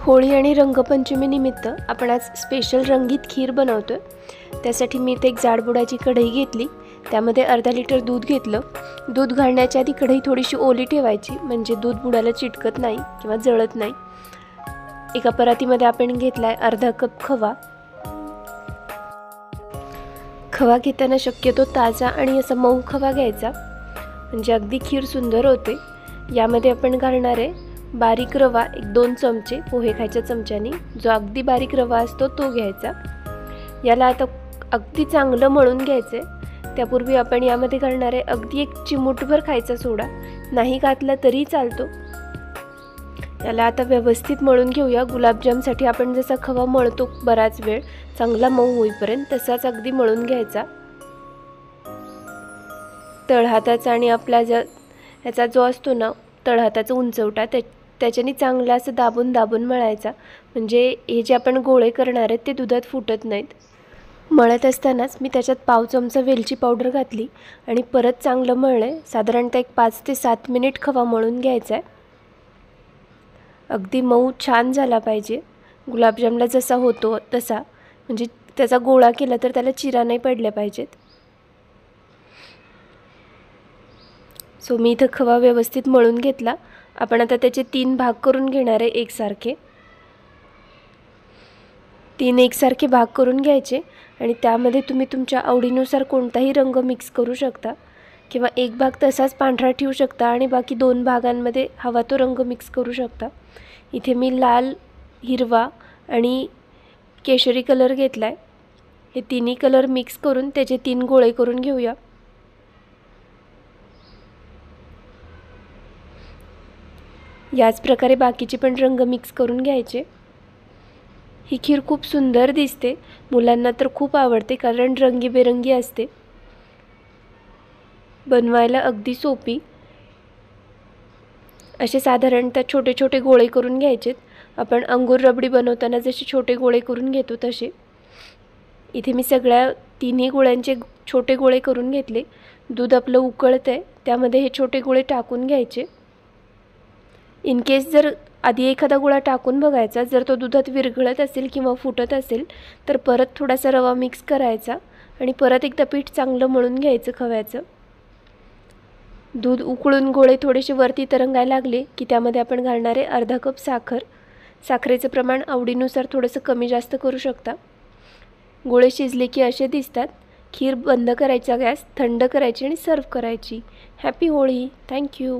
होळी आणि रंगपंचमीनिमित्त आपण आज स्पेशल रंगीत खीर बनवतो आहे। त्यासाठी मी इथे एक जाडबुडाची कढई घेतली, त्यामध्ये अर्धा लिटर दूध घेतलं। दूध घालण्याच्या आधी कढई थोडीशी ओली ठेवायची, म्हणजे दूध बुडाला चिटकत नाही किंवा जळत नाही। एका परातीमध्ये आपण घेतलाय अर्धा कप खवा। खवा घेताना शक्यतो ताजा आणि असा मऊ खवा घ्यायचा, म्हणजे अगदी खीर सुंदर होते। यामध्ये आपण घालणार आहे बारीक रवा, एक 2 चमचे पोहे खायच्या चमच्यानी, जो अगदी बारीक रवा असतो तो घ्यायचा। याला आता अगदी चांगलं मळून घ्यायचं आहे। त्यापूर्वी आपण यामध्ये घालणार आहे अगदी 1 चिमूटभर खायचा सोडा, नाही घातला तरी चालतो। याला आता व्यवस्थित मळून घेऊया। गुलाबजामसाठी आपण जसा खवा मळतो बराच वेळ चांगला मऊ होईपर्यंत, तसाच अगदी मळून घ्यायचा। तळहाताचा आणि आपला याचा जो असतो ना तळहाताचा उंचवटा, त्याच्याने चांगलं असं दाबून दाबून मळायचा, म्हणजे हे जे आपण गोळे करणार आहेत ते दुधात फुटत नाहीत। मळत असतानाच मी त्याच्यात पाव चमचा वेलची पावडर घातली आणि परत चांगलं मळले। साधारणतः एक 5 ते 7 मिनिट खवा मळून घ्यायचा आहे। अगदी मऊ छान झाला पाहिजे, गुलाबजामला जसा होतो तसा, म्हणजे त्याचा गोळा केला तर त्याला चिरा नाही पडल्या पाहिजेत। सो मी इथं खवा व्यवस्थित मळून घेतला। आपण आता त्याचे 3 भाग करून घेणार आहे एकसारखे। 3 एकसारखे भाग करून घ्यायचे आणि त्यामध्ये तुम्ही तुमच्या आवडीनुसार कोणताही रंग मिक्स करू शकता, किंवा एक भाग तसाच पांढरा ठेवू शकता आणि बाकी 2 भागांमध्ये हवा तो रंग मिक्स करू शकता। इथे मी लाल, हिरवा आणि केशरी कलर घेतलाय। हे तिन्ही कलर मिक्स करून त्याचे 3 गोळे करून घेऊया। याच प्रकारे बाकीचे पण रंग मिक्स करून घ्यायचे। ही खीर खूप सुंदर दिसते, मुलांना तर खूप आवडते कारण रंगीबेरंगी असते। बनवायला अगदी सोपी। असे साधारणतः छोटे छोटे गोळे करून घ्यायचे। आपण अंगूर रबडी बनवताना जसे छोटे गोळे करून घेतो तसे। इथे मी सगळ्या 3ही गोळ्यांचे छोटे गोळे करून घेतले। दूध आपलं उकळतंय, त्यामध्ये हे छोटे गोळे टाकून घ्यायचे। इन केस जर आधी एखादा गोळा टाकून बघायचा, जर तो दुधात विरघळत असेल किंवा फुटत असेल तर परत थोडासा रवा मिक्स करायचा आणि परत एकदा पीठ चांगलं मळून घ्यायचं खव्याचं। दूध उकळून गोळे थोडेसे वरती तरंगायला लागले की त्यामध्ये आपण घालणार आहे अर्धा कप साखर। साखरेचं प्रमाण आवडीनुसार थोडंसं कमी जास्त करू शकता। गोळे शिजले की असे दिसतात। खीर बंद करायचा, गॅस थंड करायची आणि सर्व करायची। हॅपी होळी। थँक्यू।